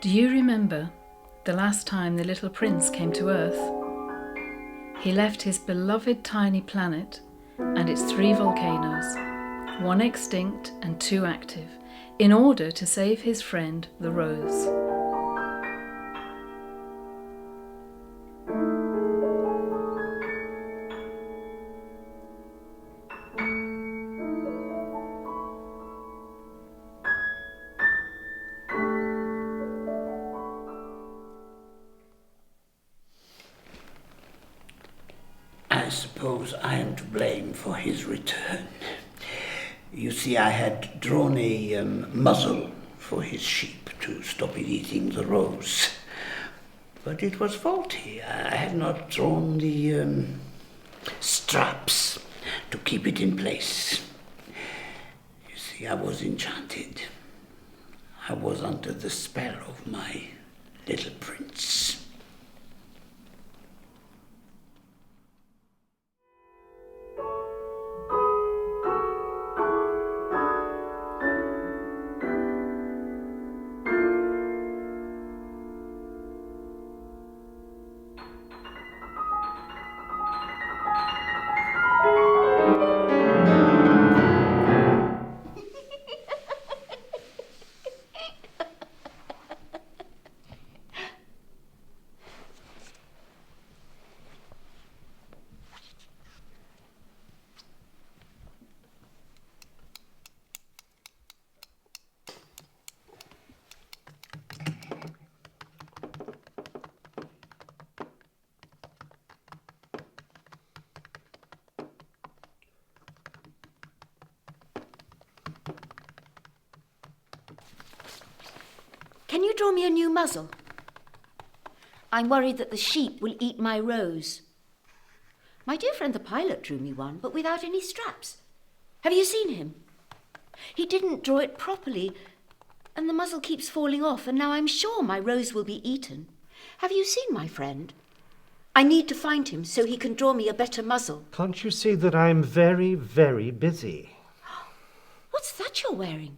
Do you remember the last time the little prince came to Earth? He left his beloved tiny planet and its 3 volcanoes, 1 extinct and 2 active, in order to save his friend the rose. I suppose I am to blame for his return. You see, I had drawn a muzzle for his sheep to stop it eating the rose. But it was faulty. I had not drawn the straps to keep it in place. You see, I was enchanted. I was under the spell of my little prince. Can you draw me a new muzzle? I'm worried that the sheep will eat my rose. My dear friend the pilot drew me one, but without any straps. Have you seen him? He didn't draw it properly, and the muzzle keeps falling off, and now I'm sure my rose will be eaten. Have you seen my friend? I need to find him so he can draw me a better muzzle. Can't you see that I'm very, very busy? What's that you're wearing?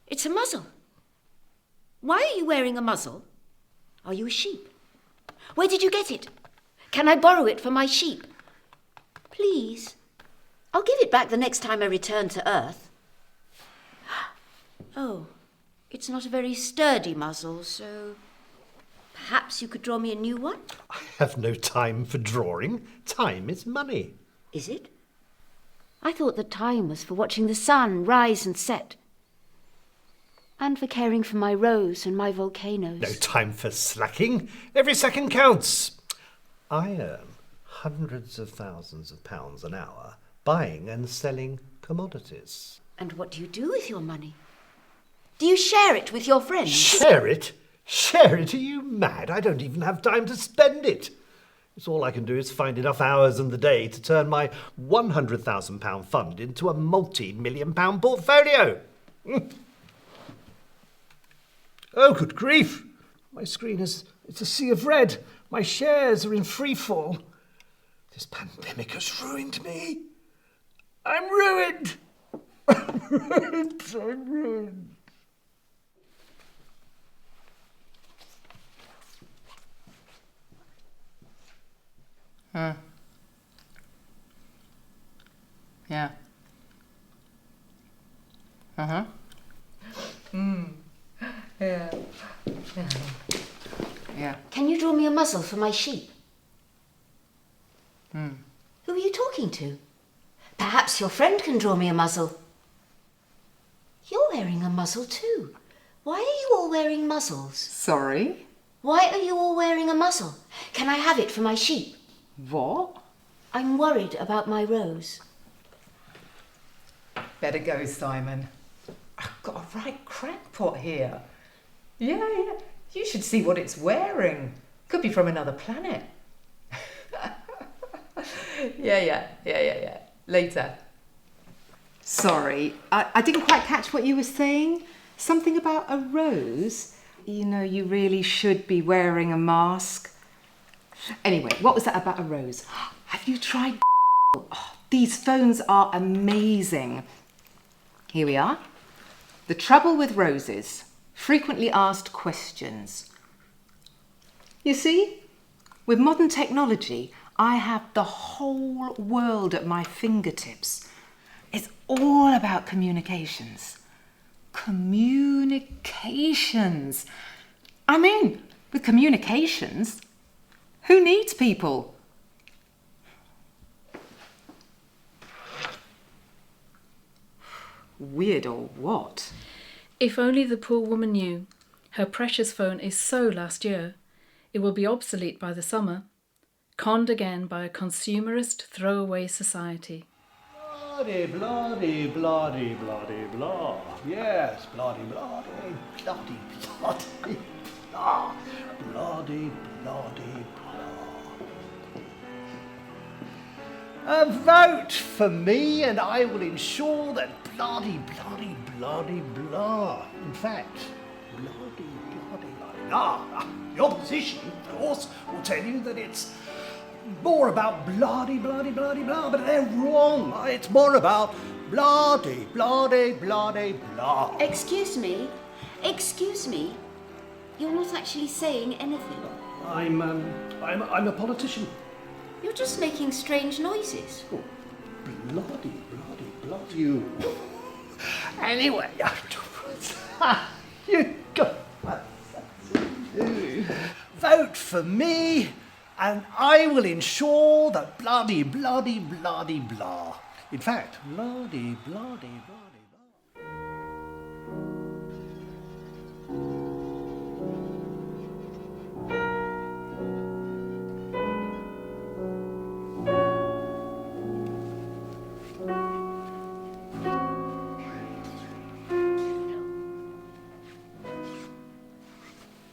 It's a muzzle. Why are you wearing a muzzle? Are you a sheep? Where did you get it? Can I borrow it for my sheep? Please. I'll give it back the next time I return to Earth. Oh, it's not a very sturdy muzzle, so perhaps you could draw me a new one? I have no time for drawing. Time is money. Is it? I thought that time was for watching the sun rise and set. And for caring for my rose and my volcanoes. No time for slacking. Every second counts. I earn hundreds of thousands of pounds an hour buying and selling commodities. And what do you do with your money? Do you share it with your friends? Share it? Share it? Are you mad? I don't even have time to spend it. It's all I can do is find enough hours in the day to turn my £100,000 fund into a multi-million-pound portfolio. Oh, good grief! My screen it's a sea of red. My shares are in free fall. This pandemic has ruined me. I'm ruined! I'm ruined! I'm ruined! Yeah. Uh-huh. Yeah. Yeah. Can you draw me a muzzle for my sheep? Who are you talking to? Perhaps your friend can draw me a muzzle. You're wearing a muzzle too. Why are you all wearing muzzles? Sorry? Why are you all wearing a muzzle? Can I have it for my sheep? What? I'm worried about my rose. Better go, Simon. I've got a right crackpot here. Yeah. You should see what it's wearing. Could be from another planet. Yeah. Later. Sorry, I didn't quite catch what you were saying. Something about a rose? You know, you really should be wearing a mask. Anyway, what was that about a rose? Have you tried? Oh, these phones are amazing. Here we are. The trouble with roses. Frequently asked questions. You see, with modern technology, I have the whole world at my fingertips. It's all about communications. Communications. I mean, with communications, who needs people? Weird or what? If only the poor woman knew. Her precious phone is so last year. It will be obsolete by the summer. Conned again by a consumerist throwaway society. Bloody, bloody, bloody, bloody, blah. Yes, bloody, bloody, bloody, bloody, blah. Bloody, bloody, blah. Vote for me and I will ensure that bloody, bloody, bloody, blah. In fact, bloody, bloody, blah. The opposition, of course, will tell you that it's more about bloody, bloody, bloody, blah, but they're wrong. It's more about bloody, bloody, bloody, blah. Excuse me. You're not actually saying anything. I'm a politician. You're just making strange noises. Oh, bloody, bloody, bloody you. Anyway, you got vote for me and I will ensure that bloody, bloody, bloody, blah. In fact, bloody, bloody, bloody, blah.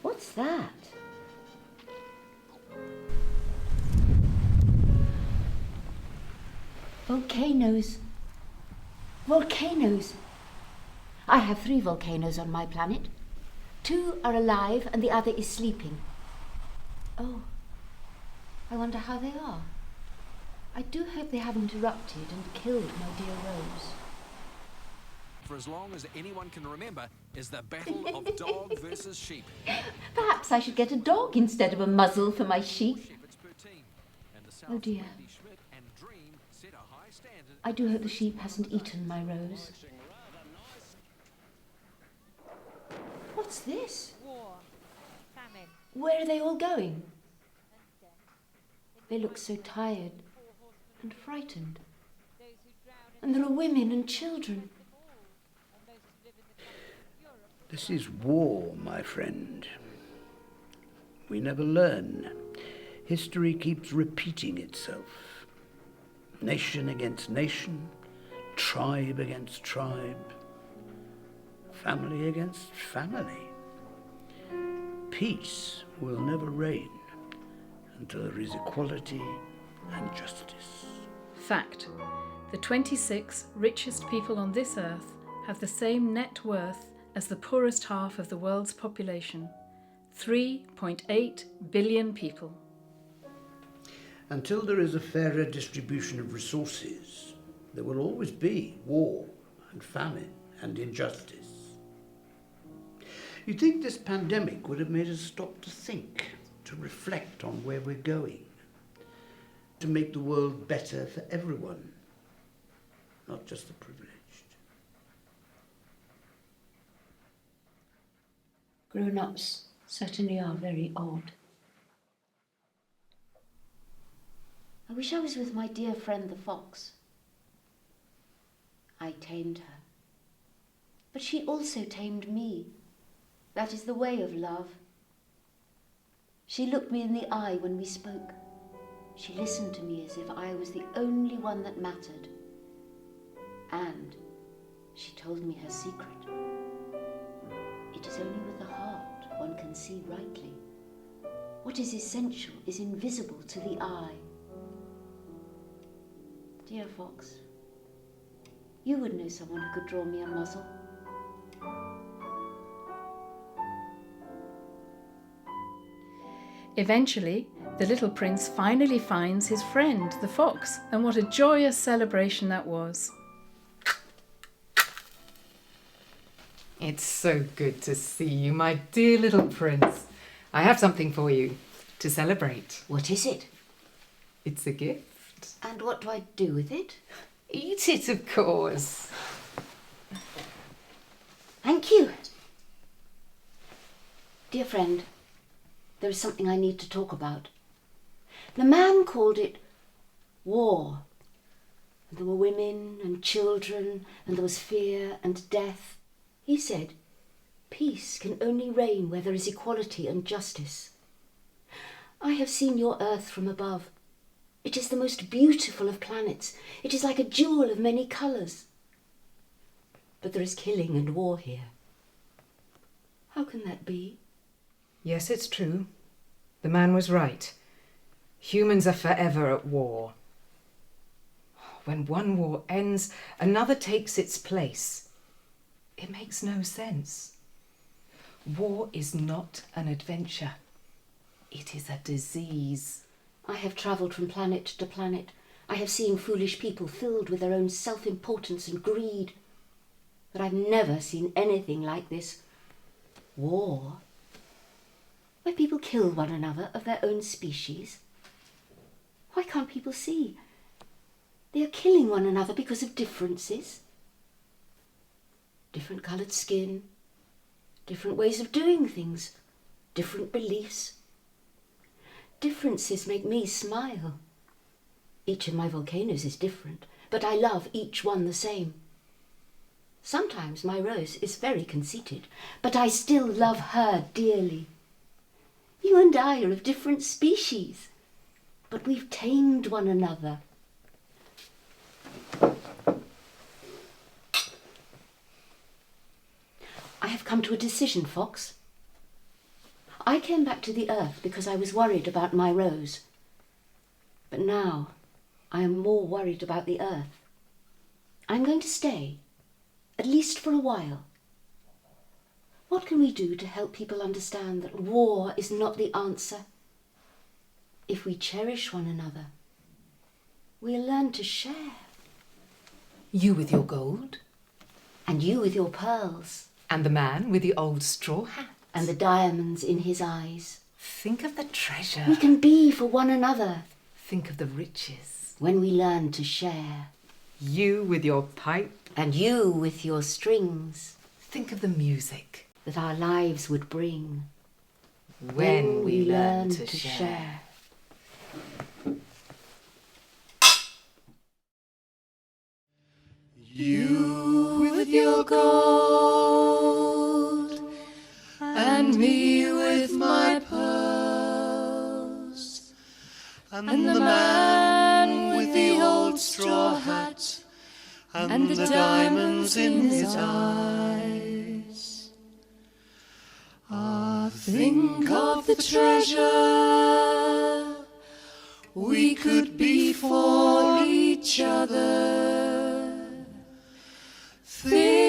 What's that? Volcanoes. Volcanoes. I have 3 volcanoes on my planet. 2 are alive and the other is sleeping. Oh, I wonder how they are. I do hope they haven't erupted and killed my dear Rose. For as long as anyone can remember, is the battle of dog versus sheep. Perhaps I should get a dog instead of a muzzle for my sheep. Shepherds per team. And the Oh dear. Wendy Schmidt and Dream set a high standard. I do hope the sheep hasn't eaten my Rose. What's this? War, famine, Where are they all going? They look so tired and frightened. those who drown And there are women and children. and most who live in the countries of Europe. This is war, my friend. We never learn. History keeps repeating itself. Nation against nation, tribe against tribe, family against family. Peace will never reign until there is equality and justice. Fact. The 26 richest people on this earth have the same net worth as the poorest half of the world's population. 3.8 billion people. Until there is a fairer distribution of resources, there will always be war and famine and injustice. You'd think this pandemic would have made us stop to think, to reflect on where we're going, to make the world better for everyone, not just the privileged. Grown-ups certainly are very odd. I wish I was with my dear friend the fox. I tamed her. But she also tamed me. That is the way of love. She looked me in the eye when we spoke. She listened to me as if I was the only one that mattered. And she told me her secret. It is only with the heart one can see rightly. What is essential is invisible to the eye. Dear fox, you would know someone who could draw me a muzzle. Eventually, the little prince finally finds his friend, the fox, and what a joyous celebration that was. It's so good to see you, my dear little prince. I have something for you to celebrate. What is it? It's a gift. And what do I do with it? Eat it, of course. Thank you. Dear friend, there is something I need to talk about. The man called it war. And there were women and children, and there was fear and death. He said, peace can only reign where there is equality and justice. I have seen your earth from above. It is the most beautiful of planets. It is like a jewel of many colours. But there is killing and war here. How can that be? Yes, it's true. The man was right. Humans are forever at war. When one war ends, another takes its place. It makes no sense. War is not an adventure. It is a disease. I have travelled from planet to planet. I have seen foolish people filled with their own self-importance and greed. But I've never seen anything like this. War, where people kill one another of their own species. Why can't people see? They are killing one another because of differences. Different coloured skin, different ways of doing things, different beliefs. Differences make me smile. Each of my volcanoes is different, but I love each one the same. Sometimes my Rose is very conceited, but I still love her dearly. You and I are of different species, but we've tamed one another. I have come to a decision, Fox. I came back to the Earth because I was worried about my Rose. But now I am more worried about the Earth. I'm going to stay, at least for a while. What can we do to help people understand that war is not the answer? If we cherish one another, we'll learn to share. You with your gold, And you with your pearls. and the man with the old straw hat. And the diamonds in his eyes. Think of the treasure. We can be for one another Think of the riches. when we learn to share. You with your pipe. And you with your strings Think of the music. that our lives would bring When we learn to share. You with your gold, and me with my pearls, and the man with the old straw hat, and the diamonds in his eyes. Ah, think of the treasure we could be for each other. Think